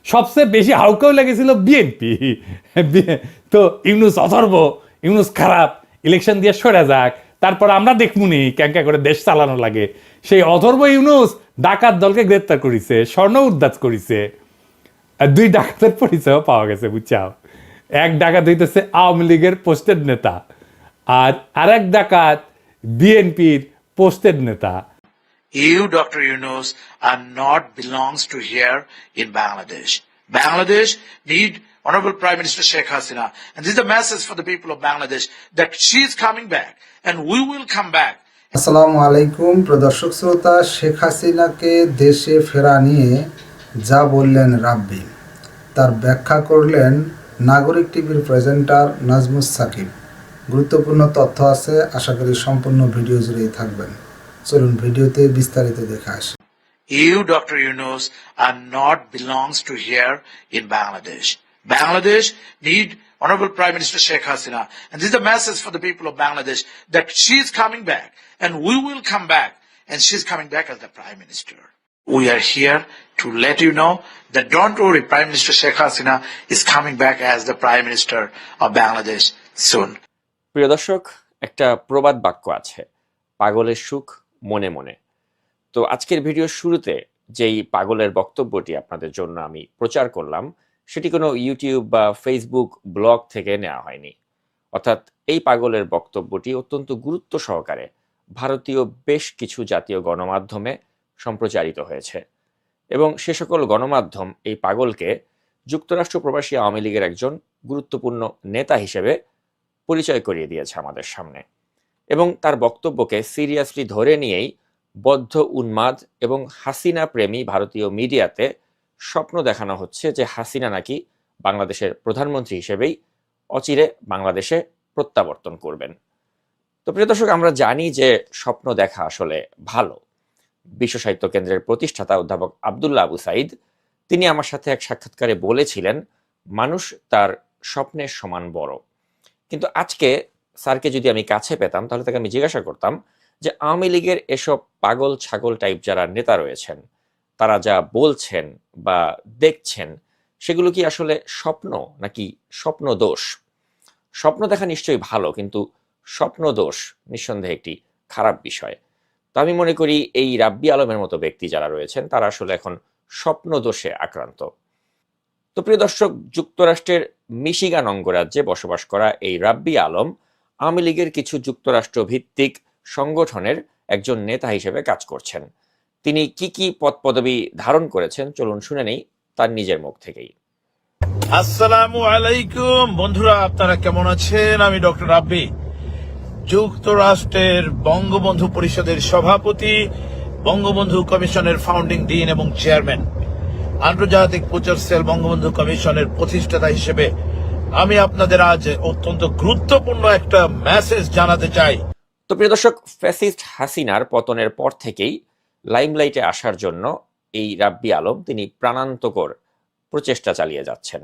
সবচেয়ে বেশি হাউকাও লেগেছিল বিএনপি। তো ইউনুস অথর্ব, ইউনুস খারাপ, ইলেকশন দিয়ে সরে যাক, তারপর আমরা দেখমুনি ক্যাঙ্কা করে দেশ চালানো লাগে। সেই অথর্ব ইউনুস ডাকাত দলকে গ্রেপ্তার করেছে, স্বর্ণ উদ্ধার করেছে, আর 2 ডাকাতের পরিচয়ও পাওয়া গেছে, বুঝছাও। এক ডাকাত হইতেছে আওয়ামী লীগের পোস্টেড নেতা, আর আরেক ডাকাত বিএনপির পোস্টেড নেতা। You, Dr. Yunus, are not belongs to here in Bangladesh. Bangladesh need Honorable Prime Minister Sheikh Hasina. And this is the message for the people of Bangladesh that she is coming back and we will come back. আসসালামু আলাইকুম প্রদর্শক শ্রোতা, শেখ হাসিনাকে দেশে ফেরা নিয়ে যা বললেন রাব্বি, তার ব্যাখ্যা করলেন নাগরিক টিভির প্রেজেন্টার নাজমুস সাকিব। গুরুত্বপূর্ণ তথ্য আছে, আশা করি সম্পূর্ণ ভিডিও জুড়েই থাকবেন। চলুন ভিডিওতে বিস্তারিত দেখে আসি। You, Dr. Yunus, are not belongs to here in Bangladesh. Bangladesh need Honorable Prime Minister Sheikh Hasina. And this is the message for the people of Bangladesh that she is coming back and we will come back, and she's coming back as the Prime Minister. We are here to let you know that don't worry, Prime Minister Sheikh Hasina is coming back as the Prime Minister of Bangladesh soon. প্রিয় দর্শক, একটা প্রবাদ বাক্য আছে, পাগলের সুখ মনে মনে। তো আজকের ভিডিওর শুরুতে যেই পাগলের বক্তব্যটি আপনাদের জন্য আমি প্রচার করলাম, সেটি কোনো ইউটিউব বা ফেসবুক ব্লগ থেকে নেওয়া হয়নি। অর্থাৎ এই পাগলের বক্তব্যটি অত্যন্ত গুরুত্ব সহকারে ভারতীয় বেশ কিছু জাতীয় গণমাধ্যমে সম্প্রচারিত হয়েছে, এবং সে সকল গণমাধ্যম এই পাগলকে যুক্তরাষ্ট্র প্রবাসী আওয়ামী লীগের একজন গুরুত্বপূর্ণ নেতা হিসেবে পরিচয় করিয়ে দিয়েছে আমাদের সামনে, এবং তার বক্তব্যকে সিরিয়াসলি ধরে নিয়েই বদ্ধ উন্মাদ এবং হাসিনা প্রেমী ভারতীয় মিডিয়াতে স্বপ্ন দেখানো হচ্ছে যে হাসিনা নাকি বাংলাদেশের প্রধানমন্ত্রী হিসেবেই অচিরে বাংলাদেশে প্রত্যাবর্তন করবেন। তো প্রিয় দর্শক, আমরা জানি যে স্বপ্ন দেখা আসলে ভালো। বিশ্ব সাহিত্য কেন্দ্রের প্রতিষ্ঠাতা অধ্যাপক আব্দুল্লাহ আবু সাইদ, তিনি আমার সাথে এক সাক্ষাৎকারে বলেছিলেন, মানুষ তার স্বপ্নের সমান বড়। কিন্তু আজকে স্যারকে যদি আমি কাছে পেতাম, তাহলে তাকে আমি জিজ্ঞাসা করতাম যে আওয়ামী লীগের এসব পাগল ছাগল টাইপ যারা নেতা রয়েছেন, তারা যা বলছেন বা দেখছেন, সেগুলো কি আসলে স্বপ্ন নাকি স্বপ্ন দোষ? স্বপ্ন দেখা নিশ্চয়ই ভালো, কিন্তু স্বপ্ন দোষ নিঃসন্দেহে একটি খারাপ বিষয়। তো আমি মনে করি এই রাব্বি আলমের মতো ব্যক্তি যারা রয়েছেন, তারা আসলে এখন স্বপ্ন দোষে আক্রান্ত। তো প্রিয় দর্শক, যুক্তরাষ্ট্রের মিশিগান অঙ্গরাজ্যে বসবাস করা এই রাব্বি আলম আওয়ামী লীগের কিছু যুক্তরাষ্ট্র ভিত্তিক সংগঠনের একজন নেতা হিসেবে কাজ করছেন। তিনি কি কি পদ পদবি ধারণ করেছেন, চলুন শুনে নেই তার নিজের মুখ থেকেই। আসসালামু আলাইকুম বন্ধুরা, আপনারা কেমন আছেন? আমি ডক্টর রাব্বি, যুক্তরাষ্ট্রের বঙ্গবন্ধু পরিষদের সভাপতি, বঙ্গবন্ধু কমিশনের ফাউন্ডিং ডিন এবং চেয়ারম্যান, আন্তর্জাতিক প্রচার সেল বঙ্গবন্ধু কমিশনের প্রতিষ্ঠাতা হিসেবে আমি আপনাদের আজ অত্যন্ত গুরুত্বপূর্ণ একটা মেসেজ জানাতে চাই। তো প্রিয় দর্শক, ফ্যাসিস্ট হাসিনার পতনের পর থেকেই লাইমলাইটে আসার জন্য এই রাব্বি আলম তিনি প্রাণান্তকর প্রচেষ্টা চালিয়ে যাচ্ছেন।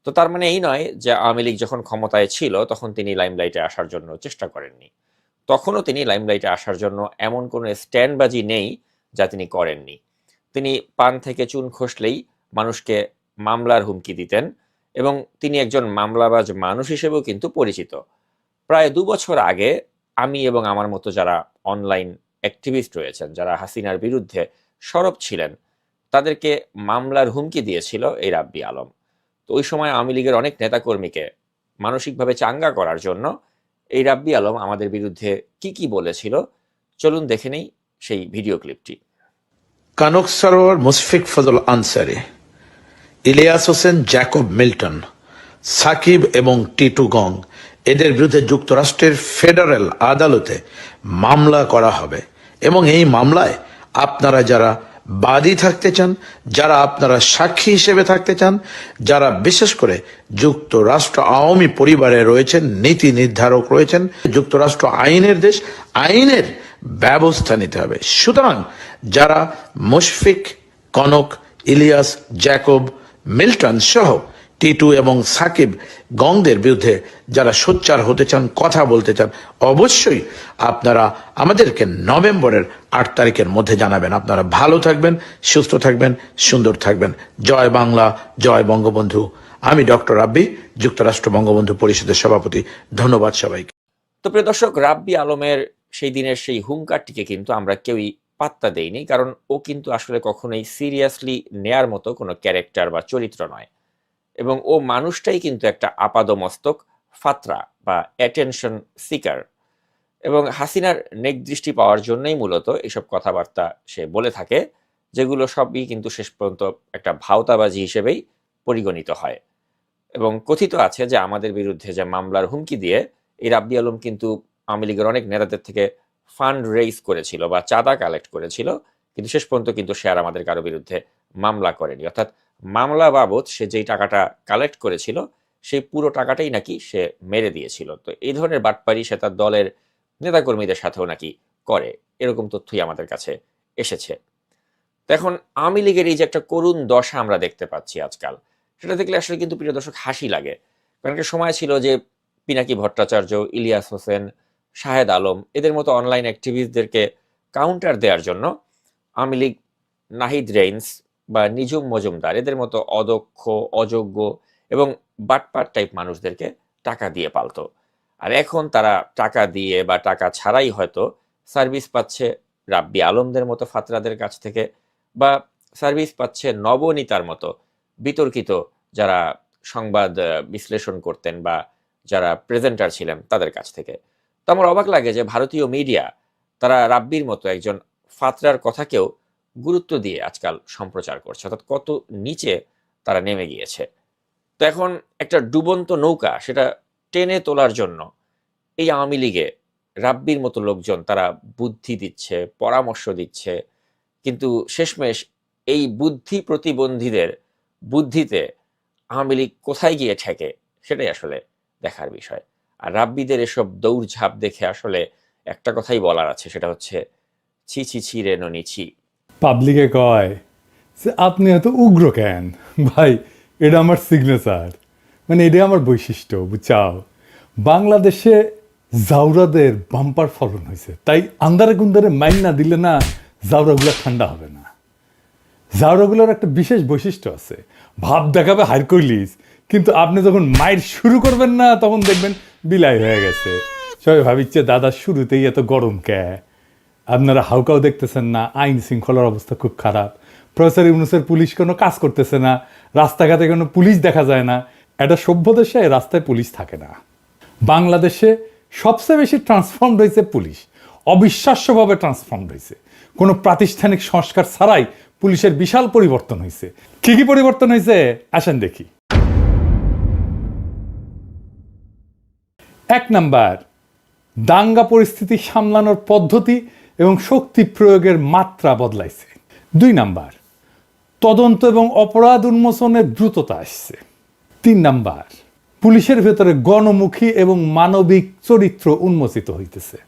তো তার মানে এই নয় যে আওয়ামী লীগ যখন ক্ষমতায় ছিল তখন তিনি লাইমলাইটে আসার জন্য চেষ্টা করেননি। তখনও তিনি লাইমলাইটে আসার জন্য এমন কোনো স্ট্যান্ডবাজি নেই যা তিনি করেননি। তিনি পান থেকে চুন খসলেই মানুষকে মামলার হুমকি দিতেন, এবং তিনি একজন মামলাবাজ মানুষ হিসেবেও কিন্তু পরিচিত। প্রায় 2 বছর আগে আমি এবং আমার মতো যারা অনলাইন অ্যাক্টিভিস্ট রয়েছেন, যারা হাসিনার বিরুদ্ধে সরব ছিলেন, তাদেরকে মামলার হুমকি দিয়েছিল এই রাব্বি আলম। তো ওই সময় আওয়ামী লীগের অনেক নেতাকর্মীকে মানসিকভাবে চাঙ্গা করার জন্য এই রাব্বি আলম আমাদের বিরুদ্ধে কি কি বলেছিল, চলুন দেখে নেই সেই video ক্লিপটি। কানক Sarwar, Mushfiq Fazal Ansari, Ilias Hossain, Jacob Milton, Shakib এবং টিটু গং, এদের বিরুদ্ধে যুক্তরাষ্ট্রের ফেডারেল আদালতে মামলা করা হবে, এবং এই মামলায় আপনারা যারা বাদী থাকতে চান, যারা আপনারা সাক্ষী হিসেবে থাকতে চান, যারা বিশেষ করে যুক্তরাষ্ট্র আওয়ামী পরিবারে রয়েছেন, নীতি নির্ধারক রয়েছেন, যুক্তরাষ্ট্র আইনের দেশ, আইনের ব্যবস্থা নিতে হবে। সুতরাং যারা মুশফিক, কনক, ইলিয়াস, জ্যাকব, মিল্টন সহ টিটু এবং সাকিব গংদের বিরুদ্ধে যারা সোচ্চার হতে চান, কথা বলতে চান, অবশ্যই আপনারা আমাদেরকে নভেম্বরের 8 তারিখের মধ্যে জানাবেন। আপনারা ভালো থাকবেন, সুস্থ থাকবেন, সুন্দর থাকবেন। জয় বাংলা, জয় বঙ্গবন্ধু। আমি ডক্টর রাব্বি, যুক্তরাষ্ট্র বঙ্গবন্ধু পরিষদের সভাপতি। ধন্যবাদ সবাইকে। তো প্রিয় দর্শক, রাব্বি আলমের সেই দিনের সেই হুঙ্কারটিকে কিন্তু আমরা কেউই পাত্তা দেইনি, কারণ ও কিন্তু আসলে কখনোই সিরিয়াসলি নেয়ার মতো কোনো ক্যারেক্টার বা চরিত্র নয়, এবং ও মানুষটাই কিন্তু একটা আপাদমস্তক ফাত্রা বা অ্যাটেনশন সিকার, এবং হাসিনার নেক দৃষ্টি পাওয়ার জন্যই মূলত এইসব কথাবার্তা সে বলে থাকে, যেগুলো সবই কিন্তু শেষ পর্যন্ত একটা ভাওতাবাজি হিসেবেই পরিগণিত হয়। এবং কথিত আছে যে আমাদের বিরুদ্ধে যে মামলার হুমকি দিয়ে এই রাব্বি আলম কিন্তু আওয়ামী লীগের অনেক নেতাদের থেকে ফান্ড রেইজ করেছিল বা চাঁদা কালেক্ট করেছিল, কিন্তু শেষ পর্যন্ত কিন্তু সে আর আমাদের কারো বিরুদ্ধে মামলা করেনি। অর্থাৎ মামলা বাবদ সে যেই টাকাটা কালেক্ট করেছিল সেই পুরো টাকাটাই নাকি সে মেরে দিয়েছিল। তো এই ধরনের বাটপারি সে তার দলের নেতাকর্মীদের সাথেও নাকি করে, এরকম তথ্যই আমাদের কাছে এসেছে। তো এখন আওয়ামী লীগের এই যে একটা করুণ দশা আমরা দেখতে পাচ্ছি আজকাল, সেটা দেখলে আসলে কিন্তু প্রিয় দর্শক হাসি লাগে। কারণ একটা সময় ছিল যে পিনাকি ভট্টাচার্য, ইলিয়াস হোসেন, শাহেদ আলম এদের মতো অনলাইন অ্যাক্টিভিস্টদেরকে কাউন্টার দেওয়ার জন্য আওয়ামী লীগ নাহিদ রেইন্স বা নিজুম মজুমদার এদের মতো অদক্ষ, অযোগ্য এবং বাটপাট টাইপ মানুষদেরকে টাকা দিয়ে পালতো। আর এখন তারা টাকা দিয়ে বা টাকা ছাড়াই হয়তো সার্ভিস পাচ্ছে রাব্বি আলমদের মতো ফাতরাদের কাছ থেকে, বা সার্ভিস পাচ্ছে নবনীতার মতো বিতর্কিত যারা সংবাদ বিশ্লেষণ করতেন বা যারা প্রেজেন্টার ছিলেন তাদের কাছ থেকে। তো আমার অবাক লাগে যে ভারতীয় মিডিয়া তারা রাব্বির মতো একজন ফাতরার কথাকেও গুরুত্ব দিয়ে আজকাল সম্প্রচার করছে, অর্থাৎ কত নিচে তারা নেমে গিয়েছে। তো এখন একটা ডুবন্ত নৌকা সেটা টেনে তোলার জন্য এই আওয়ামী লীগে রাব্বির মতো লোকজন তারা বুদ্ধি দিচ্ছে, পরামর্শ দিচ্ছে, কিন্তু শেষমেশ এই বুদ্ধি প্রতিবন্ধীদের বুদ্ধিতে আওয়ামী লীগ কোথায় গিয়ে ঠেকে সেটাই আসলে দেখার বিষয়। আর রাব্বিদের এসব দৌড়ঝাঁপ দেখে আসলে একটা কথাই বলার আছে, সেটা হচ্ছে ছি ছি ছি রে ননি ছি। পাবলিকে কয় যে আপনি এত উগ্র কেন ভাই, এটা আমার সিগনেচার, মানে এটা আমার বৈশিষ্ট্য, বুঝছাও। বাংলাদেশে জাউরাদের বাম্পার ফলন হয়েছে, তাই আন্দারে কুন্দারে মাইন না দিলে না জাউরাগুলো ঠান্ডা হবে না। জাউরাগুলোর একটা বিশেষ বৈশিষ্ট্য আছে, ভাব দেখাবে হার কইলিস, কিন্তু আপনি যখন মাইর শুরু করবেন না তখন দেখবেন বিলাই হয়ে গেছে। সবাই ভাবিচ্ছে দাদা শুরুতেই এত গরম কে, আপনারা হাউকাও দেখতেছেন না, আইন শৃঙ্খলার অবস্থা খুব খারাপ, প্রফেসর ইউনূসের পুলিশ কোনো কাজ করতেছে না, রাস্তাঘাটে কোনো পুলিশ দেখা যায় না। একটা সভ্য দেশে রাস্তায় পুলিশ থাকে না। বাংলাদেশে সবচেয়ে বেশি ট্রান্সফর্মড হয়েছে পুলিশ, অবিশ্বাস্যভাবে ট্রান্সফর্মড হয়েছে। কোনো প্রাতিষ্ঠানিক সংস্কার ছাড়াই পুলিশের বিশাল পরিবর্তন হয়েছে। কি কি পরিবর্তন হয়েছে আসেন দেখি। 1 নাম্বার, দাঙ্গা পরিস্থিতি সামলানোর পদ্ধতি এবং শক্তি প্রয়োগের মাত্রা বদলাইছে। 2 নাম্বার, তদন্ত এবং অপরাধ উন্মোচনের দ্রুততা আসছে। 3 নাম্বার, পুলিশের ভেতরে গণমুখী এবং মানবিক চরিত্র উন্মোচিত হইতেছে।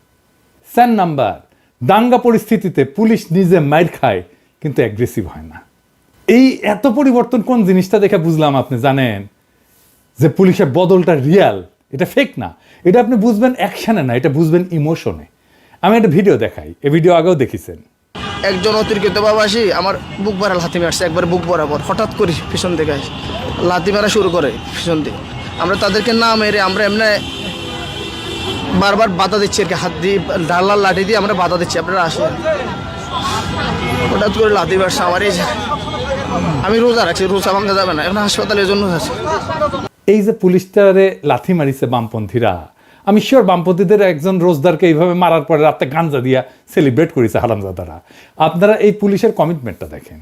4 নাম্বার, দাঙ্গা পরিস্থিতিতে পুলিশ নিজে মাইর খায় কিন্তু অ্যাগ্রেসিভ হয় না। এই এত পরিবর্তন কোন জিনিসটা দেখে বুঝলাম আপনি জানেন যে পুলিশের বদলটা রিয়াল, এটা ফেক না। এটা আপনি বুঝবেন অ্যাকশনে না, এটা বুঝবেন ইমোশনে। আমি একটা ভিডিও দেখাই, এই ভিডিও আগেও দেখেছেন। একজন অতিরিক্ত বাবাসী আমার বুক ভরা লাথি মারছে, একবার বুক বরাবর, হঠাৎ করে পিছন থেকে আসে লাথি মারা শুরু করে পিছন দিয়ে। আমরা তাদেরকে না মেরে আমরা এমনি বারবার বাধা দিচ্ছি আর কি, হাত দিয়ে ডালার লাঠি দিয়ে আমরা বাধা দিচ্ছি আপনারা আসেন। হঠাৎ করে লাথি মারছে আমার এই, আমি রোজা রাখছি, রোজা ভাঙা যাবে না, এখন হাসপাতালের জন্য আছে। এই যে পুলিশটারে লাথি মারিছে বামপন্থীরা, আমি শিওর বামপন্থীদের একজন রোজদারকে এইভাবে মারার পরে রাতে গাঞ্জা দিয়া সেলিব্রেট করেছে হারামজাদারা। আপনারা এই পুলিশের কমিটমেন্টটা দেখেন।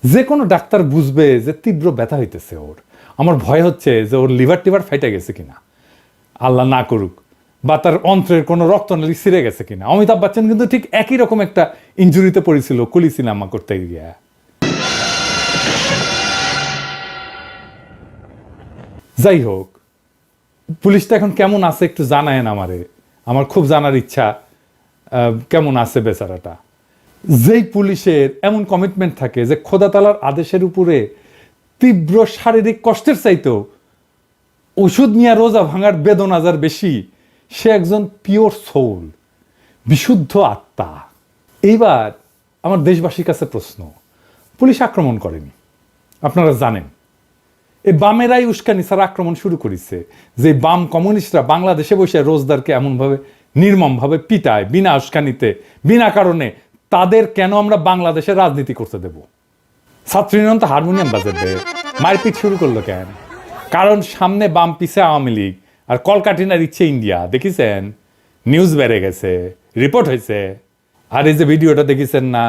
যে কোনো ডাক্তার বুঝবে যে তীব্র ব্যথা হইতেছে ওর। আমার ভয় হচ্ছে যে ওর লিভার টিভার ফাইটা গেছে কিনা, আল্লাহ না করুক, বা তার অন্ত্রের কোনো রক্তনালী ছিঁড়ে গেছে কিনা। অমিতাভ বচ্চন কিন্তু ঠিক একই রকম একটা ইনজুরিতে পড়েছিল কুলি সিনেমা করতে গিয়া। যাই হোক, পুলিশটা এখন কেমন আছে একটু জানায়েন আমারে, আমার খুব জানার ইচ্ছা কেমন আছে বেচারাটা। যেই পুলিশের এমন কমিটমেন্ট থাকে যে খোদা তাআলার আদেশের উপরে তীব্র শারীরিক কষ্টের চাইতেও ওষুধ নিয়ে রোজা ভাঙার বেদনা যার বেশি, সে একজন পিওর সোল, বিশুদ্ধ আত্মা। এইবার আমার দেশবাসীর কাছে প্রশ্ন, পুলিশ আক্রমণ করেনি, আপনারা জানেন। এই বামেরাই উস্কানি ছাড়া আক্রমণ শুরু করেছে, যে বাম কমিউনিস্টরা বাংলাদেশে বসে রোজদারকে এমনভাবে নির্মমভাবে পিটায় বিনা উস্কানিতে, বিনা কারণে। তাদের কেন আমরা বাংলাদেশে রাজনীতি করতে দেব? ছাত্রীনন তো হারমোনিয়াম বাজাবে, মারপিট শুরু করলো কেন? কারণ সামনে বাম, পিছে আওয়ামী লীগ, আর কলকাটিনার ইচ্ছে ইন্ডিয়া। দেখেছেন, নিউজ বেড়ে গেছে, রিপোর্ট হয়েছে। আর এই যে ভিডিওটা দেখেছেন না,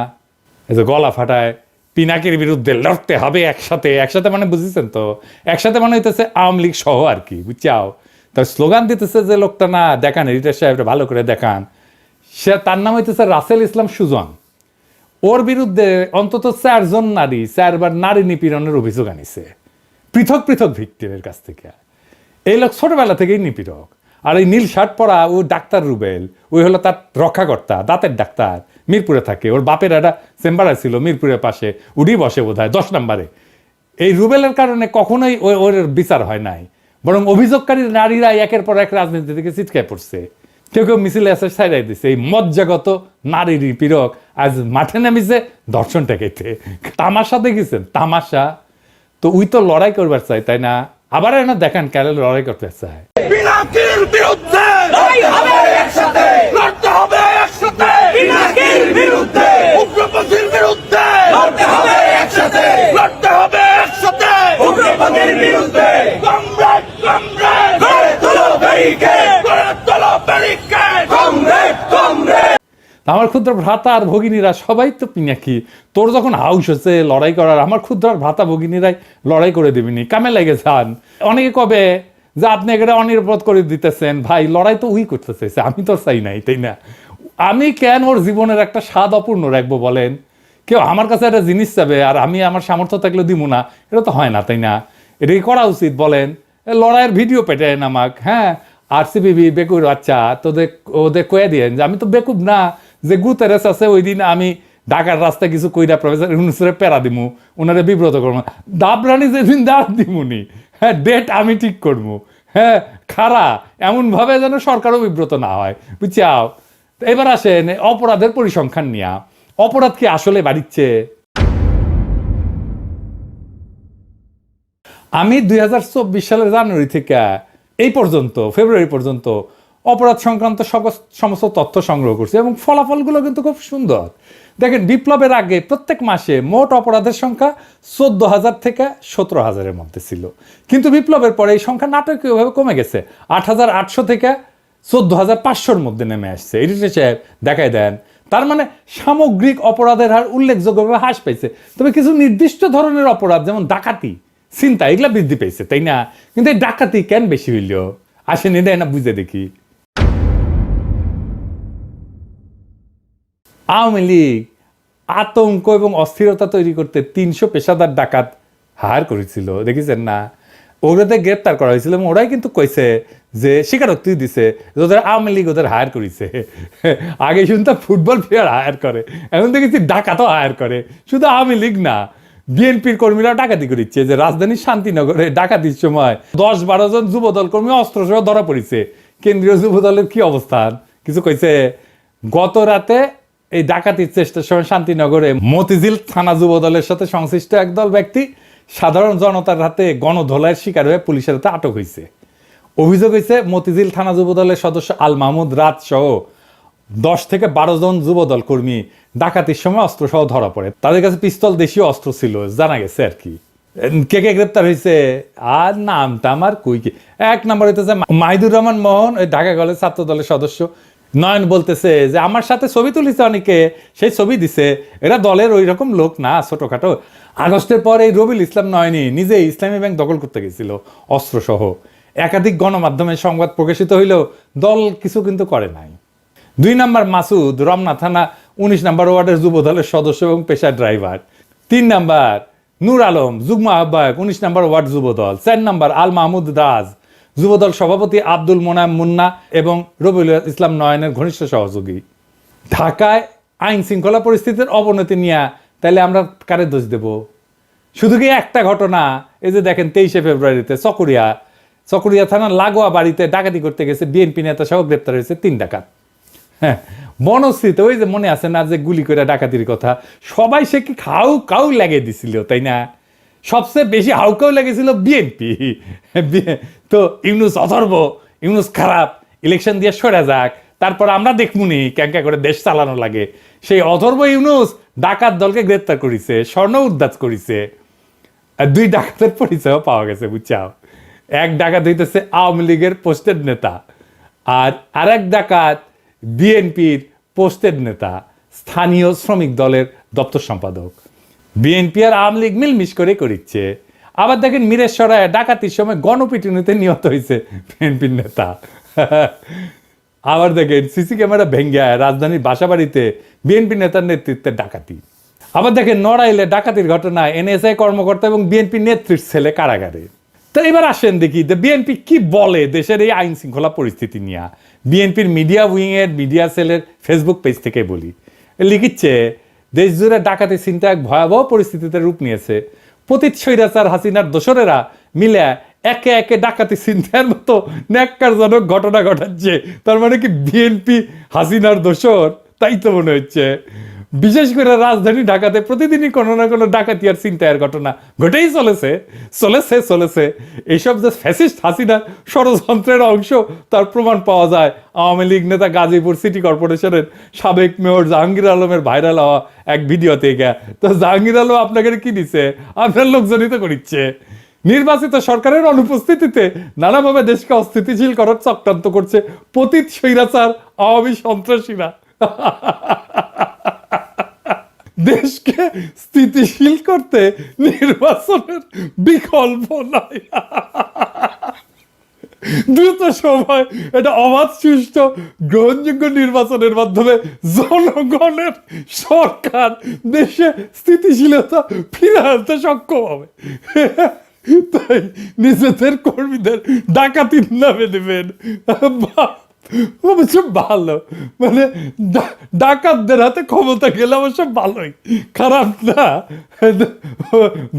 এই যে গলা ফাটায় পিনাকির বিরুদ্ধে লড়তে হবে একসাথে। একসাথে মানে বুঝেছেন তো, একসাথে মানে হইতেছে আওয়ামী লীগ সহ আর কি, বুঝছাও? তার স্লোগান দিতেছে যে লোকটা, না দেখান এডিটর সাহেবটা ভালো করে দেখান, সে তার নাম হইতেছে রাসেল ইসলাম সুজন। ওর বিরুদ্ধে অন্তত 4 জন নারী 4বার নারী নিপীড়নের অভিযোগ আনিছে, পৃথক পৃথক ভিক্টিমের কাছ থেকে। এই লোক ছোটবেলা থেকেই নিপীড়ক। আর এই নীল শার্ট পরা ও ডাক্তার রুবেল, ওই হলো তার রক্ষাকর্তা, দাঁতের ডাক্তার, মিরপুরে থাকে। ওর বাপের একটা চেম্বার ছিল মিরপুরের পাশে, উডি বসে বোধ হয় 10 নম্বরে। এই রুবেলের কারণে কখনোই ওর বিচার হয় নাই, বরং অভিযোগকারী নারীরা একের পর এক রাজনীতি থেকে ছিটকায় পড়ছে। কেউ কেউ মিছিলে এসে ছাইড়াই দিছে। এই মজ্জাগত নারী নিপীড়ক আজ মাঠে নামিছে ধর্ষণ ঠেকাইতে। তামাশা দেখেছেন? তামাশা। তো উই তো লড়াই করবার চাই, তাই না? আবার না দেখান কেন লড়াই করতে চায়। পিনাকির বিরুদ্ধে লড়তে হবে একসাথে, লড়তে হবে একসাথে। পিনাকির বিরুদ্ধে, উগ্রপন্থীর বিরুদ্ধে লড়তে হবে একসাথে, লড়তে হবে একসাথে। উগ্রপন্থীর বিরুদ্ধে কমরেড, কমরেড, গড়ে তোলো ব্যারিকেড, গড়ে তোলো ব্যারিকেড, কমরেড, কমরেড। আমার ক্ষুদ্র ভ্রাতা আর ভগিনীরা সবাই তো পিনাকি। তোর যখন হাউস হচ্ছে লড়াই করার, আমার ক্ষুদ্র ভ্রাতা ভগিনীরাই লড়াই করে দিবিনি, কামে লেগে যান। অনেকে কবে যে আপনি এখানে অনিরাপদ করে দিতেছেন। ভাই, লড়াই তো উই করতে চাইছে, আমি তো চাই নাই, তাই না? আমি কেন ওর জীবনের একটা স্বাদ অপূর্ণ রাখবো বলেন? কেউ আমার কাছে একটা জিনিস চাবে আর আমি আমার সামর্থ্য থাকলে দিব না, এটা তো হয় না, তাই না? এটা কি করা উচিত বলেন? লড়াইয়ের ভিডিও পেটে নামাক, হ্যাঁ, আরসিবি বেকুর বাচ্চা, তোদের ওদের কয়ে দিয়েন যে আমি তো বেকুব না, যে গুতেরেস আছে। ওই দিন আমি ঢাকার রাস্তায় কিছু কইরা প্রফেসর ইউনূসের প্যারা দিমু, ওনারে বিব্রত করবো। দাবরানি যেদিন দাঁড় দিমুনি, হ্যাঁ, ডেট আমি ঠিক করবো, হ্যাঁ, খারা এমনভাবে যেন সরকারও বিব্রত না হয়, বুঝছাও? এবার আসেন অপরাধের পরিসংখ্যান নিয়া। অপরাধ কি আসলে বাড়িচ্ছে? আমি 2024 সালের জানুয়ারি থেকে এই পর্যন্ত, ফেব্রুয়ারি পর্যন্ত অপরাধ সংক্রান্ত সমস্ত তথ্য সংগ্রহ করছি এবং ফলাফলগুলো কিন্তু খুব সুন্দর। দেখেন, বিপ্লবের আগে প্রত্যেক মাসে মোট অপরাধের সংখ্যা 14,000 থেকে 17,000-এর মধ্যে ছিল, কিন্তু বিপ্লবের পরে এই সংখ্যা নাটকীয়ভাবে কমে গেছে, 8,800 থেকে 14,500-র মধ্যে নেমে আসছে। এডিটর সাহেব দেখাই দেন। তার মানে সামগ্রিক অপরাধের হার উল্লেখযোগ্যভাবে হ্রাস পেয়েছে। তবে কিছু নির্দিষ্ট ধরনের অপরাধ, যেমন ডাকাতি, চিন্তা, এগুলা বৃদ্ধি পেয়েছে, তাই না? কিন্তু এই ডাকাতি কেন বেশি হইল? আসেন এটা না বুঝে দেখি। আওয়ামী লীগ আতঙ্ক এবং অস্থিরতা তৈরি করতে 300 পেশাদার ডাকাত হায়ার করেছিল, দেখেছেন না? ওদের গ্রেপ্তার করা হয়েছিল এবং ওরাই কিন্তু কইছে যে স্বীকারোক্তি দিছে ওদের আওয়ামী লীগ ওদের হায়ার করেছে। আগে শুনতাম ফুটবল প্লেয়ার হায়ার করে, এখন দেখেছি ডাকাতও হায়ার করে। শুধু আওয়ামী লীগ না, বিএনপির কর্মীরা ডাকাতি করেছে। যে রাজধানীর শান্তিনগরে ডাকাতির সময় 10-12 জন যুবদল কর্মী অস্ত্র সহ ধরা পড়েছে। কেন্দ্রীয় যুবদলের কি অবস্থান কিছু কইছে? গত রাতে এই ডাকাতির চেষ্টার সময় শান্তিনগরে মতিঝিল থানা যুবদলের সাথে সংশ্লিষ্ট একদল ব্যক্তি সাধারণ জনতার হাতে গণধোলাইয়ের শিকার হয়ে পুলিশের হাতে আটক হয়েছে। অভিযোগ হয়েছে মতিঝিল থানা যুবদলের সদস্য আল মাহমুদ রাত সহ 10 থেকে 12 জন যুবদল কর্মী ডাকাতির সময় অস্ত্র সহ ধরা পড়ে। তাদের কাছে পিস্তল, দেশীয় অস্ত্র ছিল, জানা গেছে আর কি। কে কে গ্রেপ্তার হয়েছে আর নামটা আমার কই কি। 1 নম্বর হইতেছে মাহিদুর রহমান মোহন, ওই ঢাকা কলেজ ছাত্র দলের সদস্য। নয়ন বলতেছে যে আমার সাথে ছবি তুলিছে অনেকে, সেই ছবি দিছে, এরা দলের ওই রকম লোক না, ছোটখাটো। আগস্টের পরে এই রবিউল ইসলাম নয়নি নিজে ইসলামী ব্যাংক দখল করতে গেছিল অস্ত্র সহ। একাধিক গণমাধ্যমে সংবাদ প্রকাশিত হইলেও দল কিছু কিন্তু করে নাই। 2 নম্বর মাসুদ, রমনা থানা 19 নম্বর ওয়ার্ডের যুব দলের সদস্য এবং পেশার ড্রাইভার। 3 নম্বর নূর আলম, যুগ্ম আহ্বায়ক 19 নম্বর ওয়ার্ড যুব দল। 4 নম্বর আল মাহমুদ রাজ, যুবদল সভাপতি আব্দুল মোনায়েম মুন্না এবং রবিউল ইসলাম নয়নের ঘনিষ্ঠ সহযোগী। ঢাকায় আইন শৃঙ্খলা পরিস্থিতির অবনতি নিয়ে তাহলে আমরা কারে দোষ দেব? শুধু কি একটা ঘটনা? এই যে দেখেন 23শে ফেব্রুয়ারিতে চকরিয়া চকরিয়া থানার লাগোয়া বাড়িতে ডাকাতি করতে গেছে বিএনপি নেতা সহ গ্রেপ্তার হয়েছে 3 ডাকাত। হ্যাঁ, মনস্থিত ওই যে মনে আছে না যে গুলি করে ডাকাতির কথা, সবাই সে কি খাউ কাউ লাগিয়ে দিছিল, তাই না? সবচেয়ে বেশি হাউকাউ লেগেছিল বিএনপি। তো ইউনুস অথর্ব, ইউনুস খারাপ, ইলেকশন দিয়ে সরে যাক, তারপর আমরা দেখমুনি ক্যাঙ্কা করে দেশ চালানো লাগে। সেই অথর্ব ইউনুস ডাকাত দলকে গ্রেপ্তার করেছে, স্বর্ণ উদ্ধার করেছে। আর 2 ডাকাতের পরিচয়ও পাওয়া গেছে, বুঝছাও। এক ডাকাত হইতেছে আওয়ামী লীগের পোস্টেড নেতা, আর আরেক ডাকাত বিএনপির পোস্টেড নেতা, স্থানীয় শ্রমিক দলের দপ্তর সম্পাদক। বিএনপি আর আওয়ামী লীগ মিলমিশ করে করিচ্ছে। আবার দেখেন মিরেশ্বরায় ডাকাতির সময় গণপিটুনিতে নিহত হয়েছে বিএনপির নেতা। আবার দেখেন সিসি ক্যামেরা ভেঙ্গে রাজধানীর বাসাবাড়িতে বিএনপি নেতার নেতৃত্বে ডাকাতি। আবার দেখেন নড়াইলে ডাকাতির ঘটনায় এনএসআই কর্মকর্তা এবং বিএনপি নেত্রীর ছেলে কারাগারে। তো এবার আসেন দেখি বিএনপি কি বলে দেশের এই আইন শৃঙ্খলা পরিস্থিতি নিয়ে। বিএনপির মিডিয়া উইং এর মিডিয়া সেলের ফেসবুক পেজ থেকে বলি, লিখিচ্ছে দেশ জুড়ে ডাকাতি চিন্তা এক ভয়াবহ পরিস্থিতিতে রূপ নিয়েছে। পতিত স্বৈরাচার হাসিনার দোসরেরা মিলে একে একে ডাকাতি চিন্তার মতো ন্যাক্কারজনক ঘটনা ঘটাচ্ছে। তার মানে কি বিএনপি হাসিনার দোসর? তাই তো মনে হচ্ছে। বিশেষ করে রাজধানী ঢাকাতে প্রতিদিনই কোনো না কোনো ডাকাতি আর চিন্তায়ের ঘটনা ঘটেই চলেছে। এইসব যে ফ্যাসিস্ট হাসিনার ষড়যন্ত্রের অংশ তার প্রমাণ পাওয়া যায় আওয়ামী লীগ নেতা গাজীপুর সিটি কর্পোরেশনের সাবেক মেয়র জাহাঙ্গীর আলমের ভাইরাল হওয়া এক ভিডিও থেকে। তো জাহাঙ্গীর আলম আপনাকে কি দিচ্ছে? আপনার লোকজনই তো করিচ্ছে। নির্বাচিত সরকারের অনুপস্থিতিতে নানাভাবে দেশকে অস্থিতিশীল করার চক্রান্ত করছে পতিত স্বৈরাচার আওয়ামী সন্ত্রাসীরা। দেশকে স্থিতিশীল করতে নির্বাচনের বিকল্প নাই। দ্রুত সময় এটা অবাধ, সুষ্ঠু, গ্রহণযোগ্য নির্বাচনের মাধ্যমে জনগণের সরকার দেশে স্থিতিশীলতা ফিরে আনতে সক্ষম হবে। তাই নিজেদের কর্মীদের ডাকাতির নামে দেবেন। অবশ্য ভালো, মানে ডাকাতদের হাতে ক্ষমতা গেলে অবশ্য ভালোই, খারাপ না।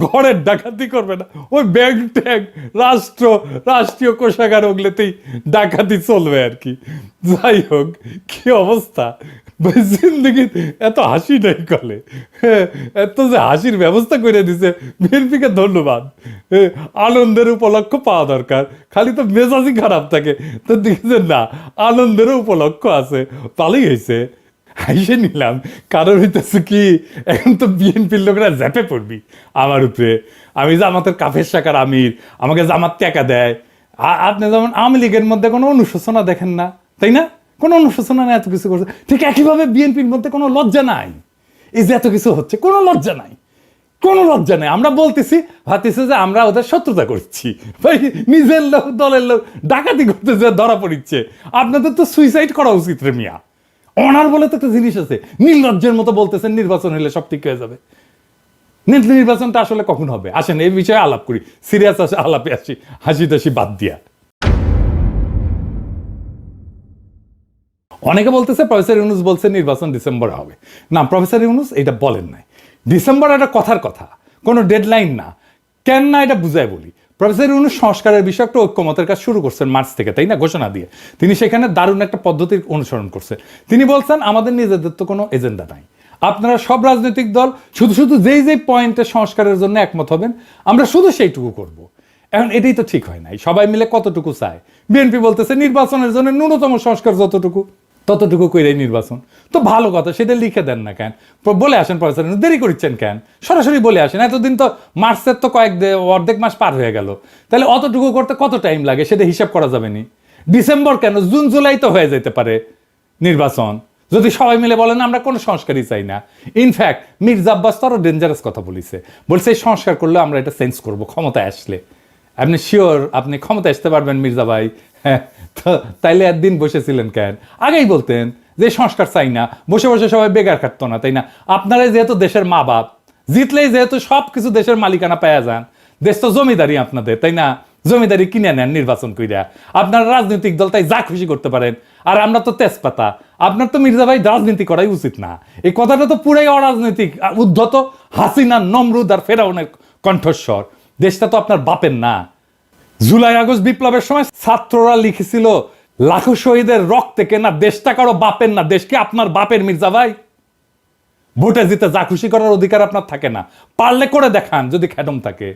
ঘরের ডাকাতি করবে না, ওই ব্যাংক ট্যাঙ্ক রাষ্ট্রীয় কোষাগার ওগুলোতেই ডাকাতি চলবে আর কি। যাই হোক, কি অবস্থা জিন্দগি, এত হাসি নাই কলে, এত যে হাসির ব্যবস্থা করে দিছে বিএনপিকে ধন্যবাদ। আনন্দের উপলক্ষ পাওয়া দরকার, খালি তো মেজাজই খারাপ থাকে। তো দেখছেন না, আনন্দেরও উপলক্ষ আছে, ভালোই হয়েছে, হাসে নিলাম। কারণ হইতেছে কি, এখন তো বিএনপির লোকরা জ্যাপে পড়বি আমার উপরে। আমি জামাতের কাফের শাখার আমির, আমাকে জামাত টাকা দেয়। আপনি যেমন আওয়ামী লীগের মধ্যে কোনো অনুশোচনা দেখেন না, তাই না? কোনো অনুশোচনা নেই, এত কিছু করছে। ঠিক একইভাবে বিএনপির মধ্যে কোনো লজ্জা নাই, এই যে এত কিছু হচ্ছে, কোনো লজ্জা নাই। আমরা বলতেছি, ভাবতেছি যে আমরা ওদের শত্রুতা করছি। ভাই, নিজের লোক, দলের লোক ডাকাতি করতে যে ধরা পড়িচ্ছে। আপনাদের তো সুইসাইড করা উচিত রে মিয়া। অনার বলে তো একটা জিনিস আছে, নির্লজ্জের মতো বলতেছেন নির্বাচন হলে সব ঠিক হয়ে যাবে। নির্বাচনটা আসলে কখন হবে? আসেন এই বিষয়ে আলাপ করি, সিরিয়াস আলাপে আসি, হাসি টাসি বাদ দিয়া। অনেকে বলতেছে প্রফেসর ইউনুস বলছে নির্বাচন ডিসেম্বরে হবে। না, প্রফেসর ইউনুস এটা বলেন নাই। ডিসেম্বর একটা কথার কথা, কোনো ডেডলাইন না। কেন না এটা বুঝায় বলি। প্রফেসর ইউনুস সংস্কারের বিষয়ে একটা ঐক্যমতের কাজ শুরু করছেন মার্চ থেকে, তাই না? ঘোষণা দিয়ে তিনি সেখানে দারুণ একটা পদ্ধতির অনুসরণ করছেন। তিনি বলছেন আমাদের নিজেদের তো কোনো এজেন্ডা নাই, আপনারা সব রাজনৈতিক দল শুধু যেই পয়েন্টে সংস্কারের জন্য একমত হবেন আমরা শুধু সেইটুকু করব। এখন এটাই তো ঠিক হয় নাই, সবাই মিলে কতটুকু চায়। বিএনপি বলতেছে নির্বাচনের জন্য ন্যূনতম সংস্কার ততটুকু কইরাই নির্বাচন। তো ভালো কথা, সেটা লিখে দেন না কেন? বলে আসেন প্রফেসর, দেরি করছেন কেন? সরাসরি বলে আসেন। এতদিন তো মার্চের তো অর্ধেক মাস পার হয়ে গেল, তাহলে অতটুকু করতে কত টাইম লাগে সেটা হিসাব করা যাবে নি। ডিসেম্বর কেন, জুন জুলাই তো হয়ে যেতে পারে নির্বাচন, যদি সবাই মিলে বলেন আমরা কোনো সংস্কারই চাই না। ইনফ্যাক্ট মির্জা আব্বাস তো আরো ডেঞ্জারাস কথা বলছে এই সংস্কার করলে আমরা এটা চেঞ্জ করবো ক্ষমতায় আসলে। আপনি শিওর আপনি ক্ষমতা আসতে পারবেন মির্জা ভাই? হ্যাঁ, তো তাইলে একদিন বসেছিলেন কেন? আগেই বলতেন যে সংস্কার চাই না, বসে বসে সবাই বেকার কাটতো না, তাই না? আপনারাই যেহেতু দেশের মা বাপ, জিতলেই যেহেতু সব কিছু দেশের মালিকানা পাওয়া যান, দেশ তো জমিদারি আপনাদের, তাই না? জমিদারি কিনে নেন নির্বাচন কইরা, আপনারা রাজনৈতিক দল তাই যা খুশি করতে পারেন। আর আমরা তো তেজপাতা, আপনার তো মির্জা ভাই রাজনীতি করাই উচিত না। এই কথাটা তো পুরাই অরাজনৈতিক, উদ্ধত হাসিনা, নমরুদ আর ফেরাউনের কণ্ঠস্বর। দেশটা তো আপনার বাপের না। জুলাই আগস্ট বিপ্লবের সময় ছাত্ররা লিখেছিল লাখো শহীদের রক্তে কেনা দেশটা কারো বাপের না, দেশকে আপনার বাপের মির্জা ভাই। ভোটে জিতে যা খুশি করার অধিকার আপনার থাকে না, পারলে করে দেখান যদি খ্যাটম থাকে,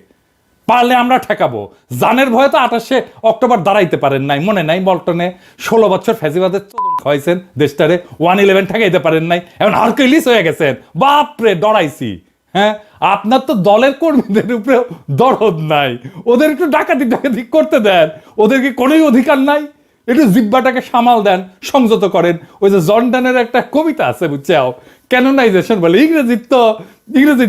পারলে আমরা ঠেকাবো। জানের ভয়ে তো 28শে অক্টোবর দাঁড়াইতে পারেন নাই, মনে নাই বল্টনে 16 বছর ফ্যাসিবাদের চোদন খাওয়াইছেন দেশটারে, 111 ঠেকাইতে পারেন নাই, এখন হারকিউলিস হয়ে গেছেন। বাপরে ডরাইছি। হ্যাঁ, আপনার তো দলের কর্মীদের উপরে দরদ নাই, ওদের একটু ডাকাতি ডাকাতি করতে দেন, ওদের কি কোনোই অধিকার নাই? একটু জিব্বাটাকে সামাল দেন, সংযত করেন। ওই যে জর্ডানের একটা কবিতা আছে বুঝছাও, ক্যানোনাইজেশন বলে, ইংরেজি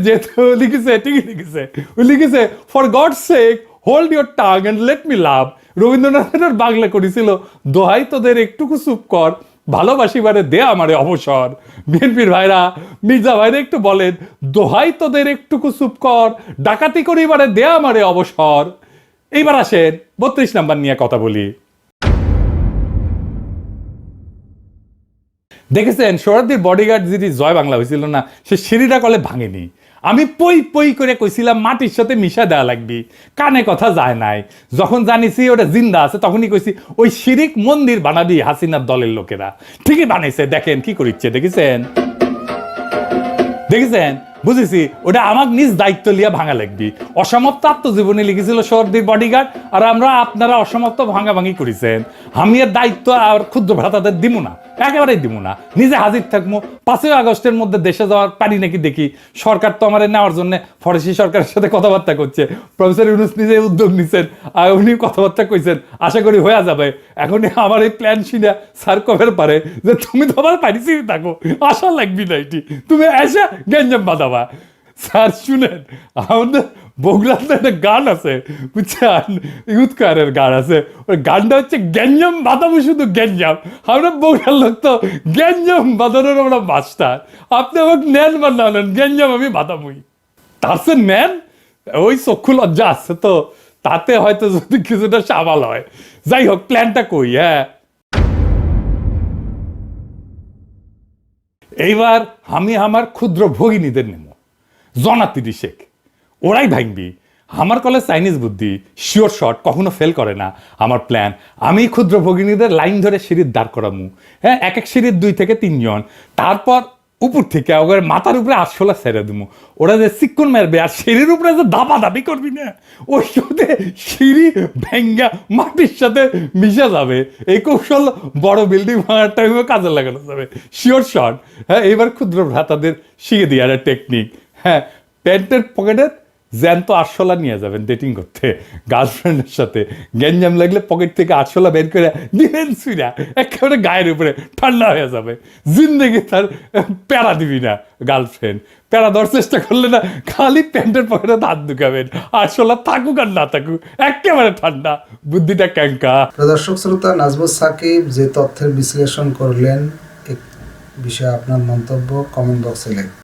যেহেতু লিখেছে ঠিকই লিখেছে, ওই লিখেছে for God sake hold your tongue and let me love. রবীন্দ্রনাথের বাংলা করেছিল দোহাই তোদের একটুকু চুপ কর, ভালোবাসিবারে দে আমারে অবসর। বিএনপির ভাইরা, মির্জা ভাইরা একটু বলেন দোহাই তোদের একটুকু চুপ কর, ডাকাতি করিবারে দে আমারে অবসর। এইবার আসেন 32 নাম্বার নিয়ে কথা বলি। দেখেছেন সোহরাওয়ার্দীর বডিগার্ড যিনি জয় বাংলা হয়েছিল না, সে সিঁড়িটা কলে ভাঙেনি। আমি পই পই করে কইছিলাম মাটির সাথে মিশা দেওয়া লাগবে, কানে কথা যায় নাই। যখন জানিছি ওটা জিন্দা আছে তখনই কইছি ওই শিরিক মন্দির বানাবি হাসিনার দলের লোকেরা। ঠিকই বানাইছে, দেখেন কি করিচ্ছে, দেখেছেন দেখেছেন বুঝেছি, ওটা আমার নিজ দায়িত্ব লিয়া ভাঙা লাগবি। অসমাপ্ত আত্মজীবনী লিখেছিল সোহরাওয়ার্দীর বডিগার্ড, আর আপনারা অসমাপ্ত ভাঙাভাঙি করেছেন। আমি এর দায়িত্ব আর ক্ষুদ্র ভ্রাতাদের দিব না, একেবারেই দিব না। নিজে হাজির থাকবো। 5ই আগস্টের মধ্যে দেশে যাওয়ার পারি নাকি দেখি। সরকার তো আমার নেওয়ার জন্য ফরাসি সরকারের সাথে কথাবার্তা করছে, প্রফেসর ইউনূস নিজে উদ্যোগ নিচ্ছেন, আর উনি কথাবার্তা কইছেন, আশা করি হয়ে যাবে। এখন আমার এই প্ল্যান শুনে স্যার কবের পারে যে তুমি তো আমার পারিছি থাকো, আশা লাগবি না, এটি তুমি এসে গেঞ্জাম বাঁধাবা। স্যার শুনেন, আমাদের বগুড়াতে একটা গান আছে বুঝছেন, ইউথকারের গান আছে, ওই গানটা হচ্ছে গ্যাঞ্জাম বাঁধাবো, শুধু গ্যাঞ্জাম। আমরা বগুড়ার লোক তো গ্যাঞ্জাম বাঁধানোর আমরা মাস্টার। আপনি আমাকে নেন বা না নেন, গ্যাঞ্জাম আমি বাঁধাবই। তার সে নেন, ওই চক্ষু লজ্জা আছে তো, তাতে হয়তো যদি কিছুটা সামাল হয়। যাই হোক, প্ল্যানটা কই। হ্যাঁ, এইবার আমি আমার ক্ষুদ্র ভগিনীদের নেব, জনা 30 ওরাই ভাঙবি। আমার কলেজ চাইনিজ বুদ্ধি, শিওর শট, কখনো ফেল করে না আমার প্ল্যান। আমি ক্ষুদ্র ভগিনীদের লাইন ধরে সিঁড়ির দাঁড় করামু। হ্যাঁ, এক এক সিঁড়ির 2 থেকে 3 জন, তারপর উপর থেকে ওদের মাথার উপরে 8 ছেড়ে দেবো। ওরা যে চিক্কন মারবে আর সিঁড়ির উপরে যে দাবি করবি না, ওই সাথে সিঁড়ি ভেঙ্গা মাটির সাথে মিশে যাবে। এই কৌশল বড় বিল্ডিং ভাঙার টাইমে কাজে লাগানো যাবে, শিওর শট। হ্যাঁ, এইবার ক্ষুদ্র ভ্রাতাদের শিখে দিই আর টেকনিক। হ্যাঁ, প্যান্টের পকেটে জ্যান্ত 8 নিয়ে যাবেন ডেটিং করতে গার্লফ্রেন্ডের সাথে। গ্যাঞ্জাম লাগলে পকেট থেকে 8 বের করে দিবেন, সুইরা একেবারে গায়ের উপরে ঠান্ডা হয়ে যাবে। জিন্দেগি তার প্যারা দিবি না গার্লফ্রেন্ড। প্যারা দেওয়ার চেষ্টা করলে না, খালি প্যান্টের পকেটে হাত ঢুকাবেন, 8 থাকুক আর না থাকুক একেবারে ঠান্ডা, বুদ্ধিটা ক্যাঙ্কা। দর্শক শ্রোতা, নাজমুস সাকিব যে তথ্যের বিশ্লেষণ করলেন, এ বিষয়ে আপনার মন্তব্য কমেন্ট বক্সে লিখুন।